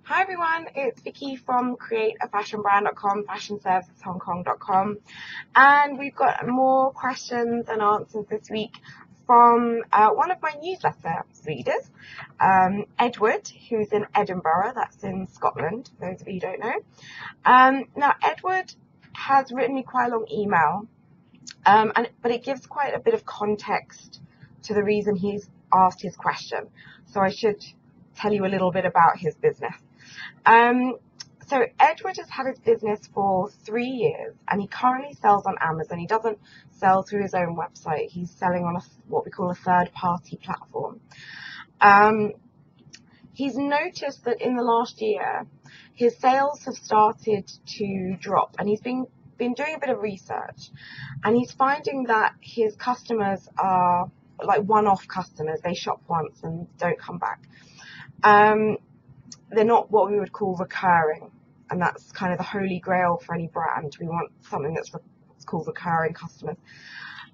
Hi everyone, it's Vicky from createafashionbrand.com, fashionserviceshongkong.com, and we've got more questions and answers this week from one of my newsletter readers, Edward, who's in Edinburgh, that's in Scotland, for those of you who don't know. Now, Edward has written me quite a long email, but it gives quite a bit of context to the reason he's asked his question, so I should tell you a little bit about his business. So Edward has had his business for 3 years, and he currently sells on Amazon. He doesn't sell through his own website. He's selling on what we call a third-party platform. He's noticed that in the last year, his sales have started to drop, and he's been doing a bit of research, and he's finding that his customers are like one-off customers. They shop once and don't come back. They're not what we would call recurring, and that's kind of the holy grail for any brand. We want something that's called recurring customers.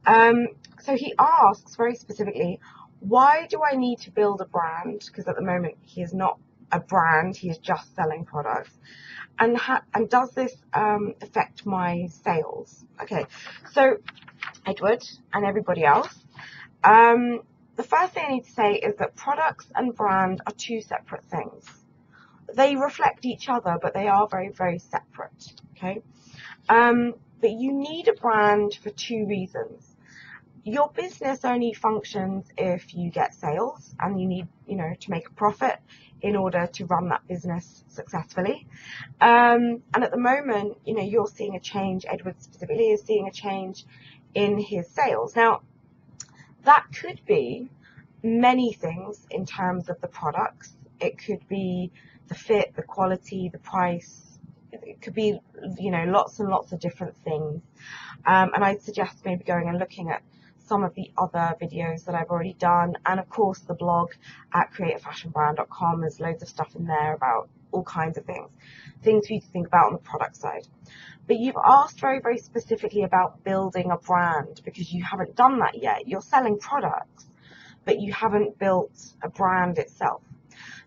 So he asks very specifically, why do I need to build a brand? Because at the moment he is not a brand, he is just selling products. And does this affect my sales? Okay, so Edward and everybody else, the first thing I need to say is that products and brand are two separate things. They reflect each other, but they are very, very separate, okay? But you need a brand for two reasons. Your business only functions if you get sales, and you need, to make a profit in order to run that business successfully. And at the moment, you're seeing a change, Edward specifically is seeing a change in his sales. Now, that could be many things in terms of the products. It could be the fit, the quality, the price. It could be, lots and lots of different things. And I'd suggest maybe going and looking at some of the other videos that I've already done. And of course, the blog at createafashionbrand.com. There's loads of stuff in there about all kinds of things for you to think about on the product side. But you've asked very, very specifically about building a brand because you haven't done that yet. You're selling products, but you haven't built a brand itself.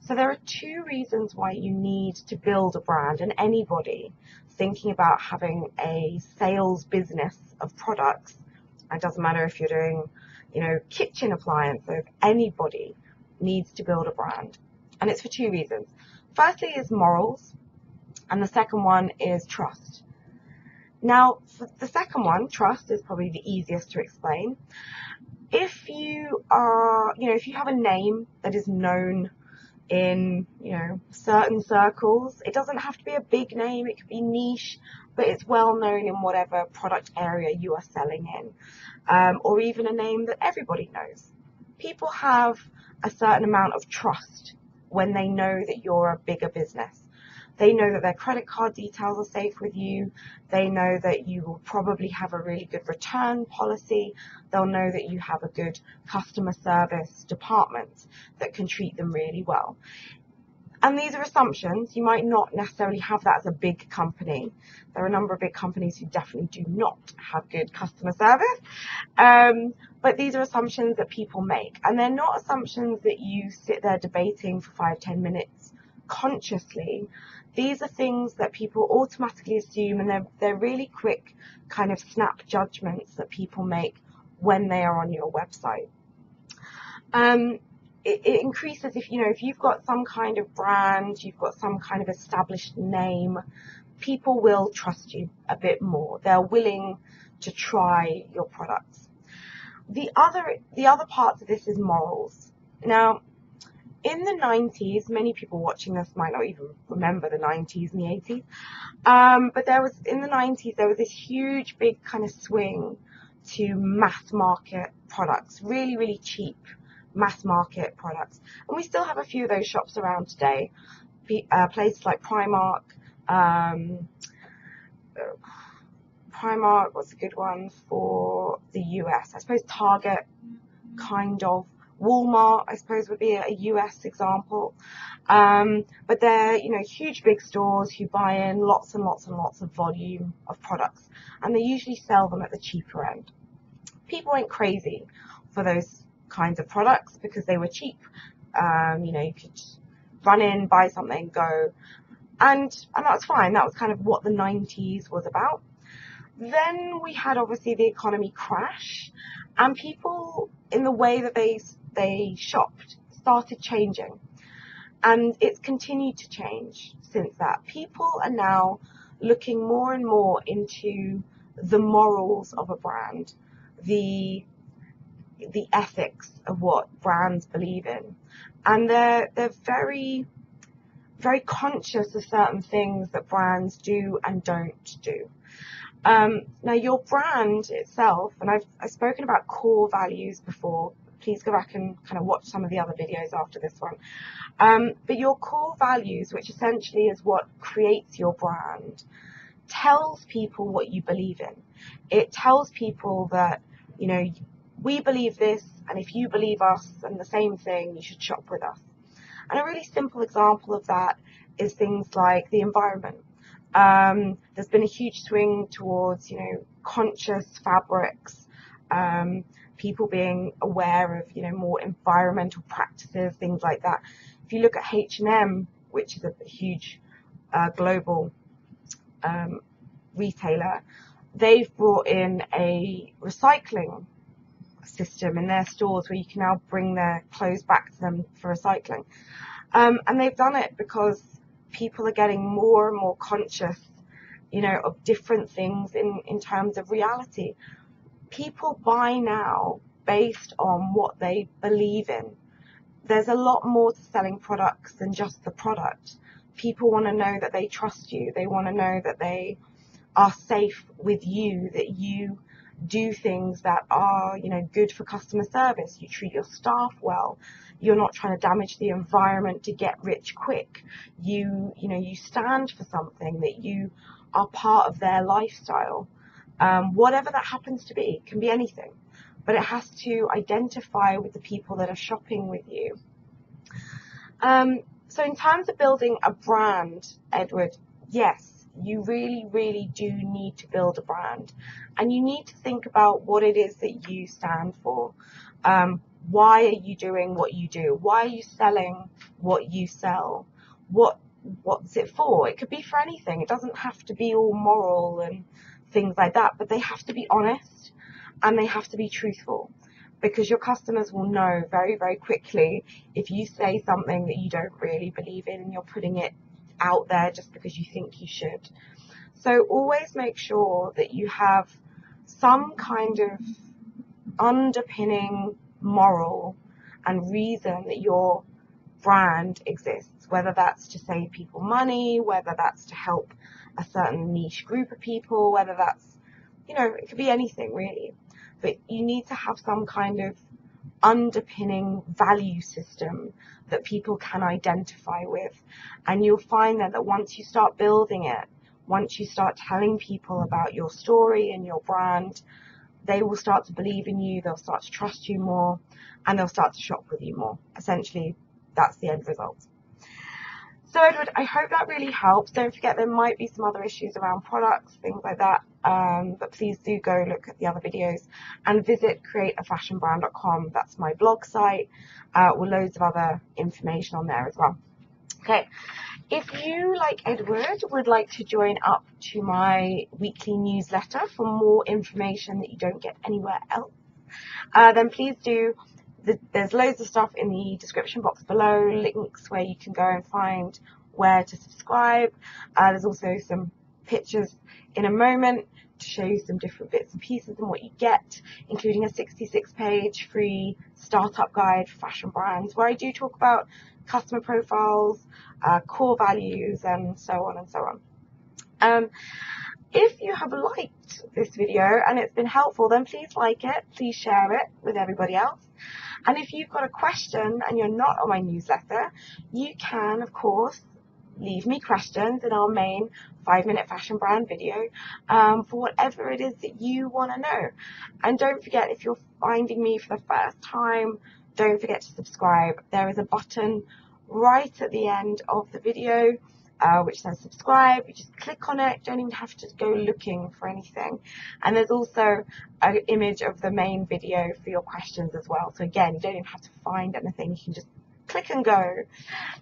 So there are two reasons why you need to build a brand, and anybody thinking about having a sales business of products, it doesn't matter if you're doing, kitchen appliances, anybody needs to build a brand. And it's for two reasons. Firstly is morals, and the second one is trust. Now, for the second one, trust, is probably the easiest to explain. If you have a name that is known in certain circles, it doesn't have to be a big name, it could be niche, but it's well known in whatever product area you are selling in, or even a name that everybody knows. People have a certain amount of trust when they know that you're a bigger business. They know that their credit card details are safe with you. They know that you will probably have a really good return policy. They'll know that you have a good customer service department that can treat them really well. And these are assumptions. You might not necessarily have that as a big company. There are a number of big companies who definitely do not have good customer service. But these are assumptions that people make. And they're not assumptions that you sit there debating for 5-10 minutes consciously. These are things that people automatically assume, and they're really quick kind of snap judgments that people make when they are on your website. It increases if you've got some kind of brand, you've got some kind of established name, people will trust you a bit more. They're willing to try your products. The other part of this is morals. Now, in the 90s, many people watching this might not even remember the 90s and the 80s, but in the 90s, there was this huge, big kind of swing to mass market products, really, really cheap mass market products. And we still have a few of those shops around today, places like Primark. Primark, what's a good one for the US? I suppose Target, kind of. Walmart, I suppose, would be a US example. But they're, huge big stores who buy in lots and lots and lots of volume of products. And they usually sell them at the cheaper end. People went crazy for those kinds of products because they were cheap. You could run in, buy something, go. And that's fine. That was kind of what the 90s was about. Then we had obviously the economy crash, and people in the way that they shopped started changing. And it's continued to change since that. People are now looking more and more into the morals of a brand, the ethics of what brands believe in. And they're very, very conscious of certain things that brands do and don't do. Now, your brand itself, and I've spoken about core values before. Please go back and kind of watch some of the other videos after this one. But your core values, which essentially is what creates your brand, tells people what you believe in. It tells people that, you know, we believe this, and if you believe us and the same thing, you should shop with us. And a really simple example of that is things like the environment. There's been a huge swing towards, you know, conscious fabrics, people being aware of, you know, more environmental practices, things like that. If you look at H&M, which is a huge global retailer, they've brought in a recycling system in their stores where you can now bring their clothes back to them for recycling. And they've done it because people are getting more and more conscious, you know, of different things in terms of reality. People buy now based on what they believe in. There's a lot more to selling products than just the product. People want to know that they trust you. They want to know that they are safe with you, that you do things that are, you know, good for customer service. You treat your staff well. You're not trying to damage the environment to get rich quick. You know, you stand for something, that you are part of their lifestyle. Whatever that happens to be, it can be anything, but it has to identify with the people that are shopping with you. So in terms of building a brand, Edward, yes, you really, really do need to build a brand, and you need to think about what it is that you stand for. Why are you doing what you do? Why are you selling what you sell? What's it for? It could be for anything. It doesn't have to be all moral and things like that, but they have to be honest and they have to be truthful, because your customers will know very, very quickly if you say something that you don't really believe in and you're putting it out there just because you think you should. So always make sure that you have some kind of underpinning moral and reason that your brand exists, whether that's to save people money, whether that's to help a certain niche group of people, whether that's, you know, it could be anything really. But you need to have some kind of underpinning value system that people can identify with. And you'll find that once you start building it, once you start telling people about your story and your brand, they will start to believe in you, they'll start to trust you more, and they'll start to shop with you more. Essentially, that's the end result. So Edward, I hope that really helps. Don't forget there might be some other issues around products, things like that, but please do go look at the other videos and visit createafashionbrand.com. That's my blog site with loads of other information on there as well. Okay, if you, like Edward, would like to join up to my weekly newsletter for more information that you don't get anywhere else, then please do. There's loads of stuff in the description box below, links where you can go and find where to subscribe. There's also some pictures in a moment to show you some different bits and pieces and what you get, including a 66-page free startup guide for fashion brands, where I do talk about customer profiles, core values, and so on and so on. If you have liked this video and it's been helpful, then please like it, please share it with everybody else. And if you've got a question and you're not on my newsletter, you can, of course, leave me questions in our main 5-minute fashion brand video for whatever it is that you want to know. And don't forget, if you're finding me for the first time, don't forget to subscribe. There is a button right at the end of the video which says subscribe. You just click on it, don't even have to go looking for anything. And there's also an image of the main video for your questions as well. So again, you don't even have to find anything, you can just click click and go.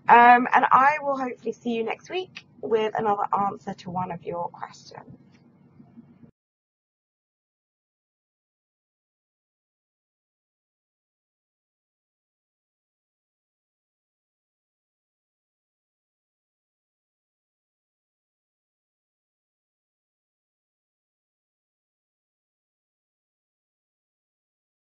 And I will hopefully see you next week with another answer to one of your questions.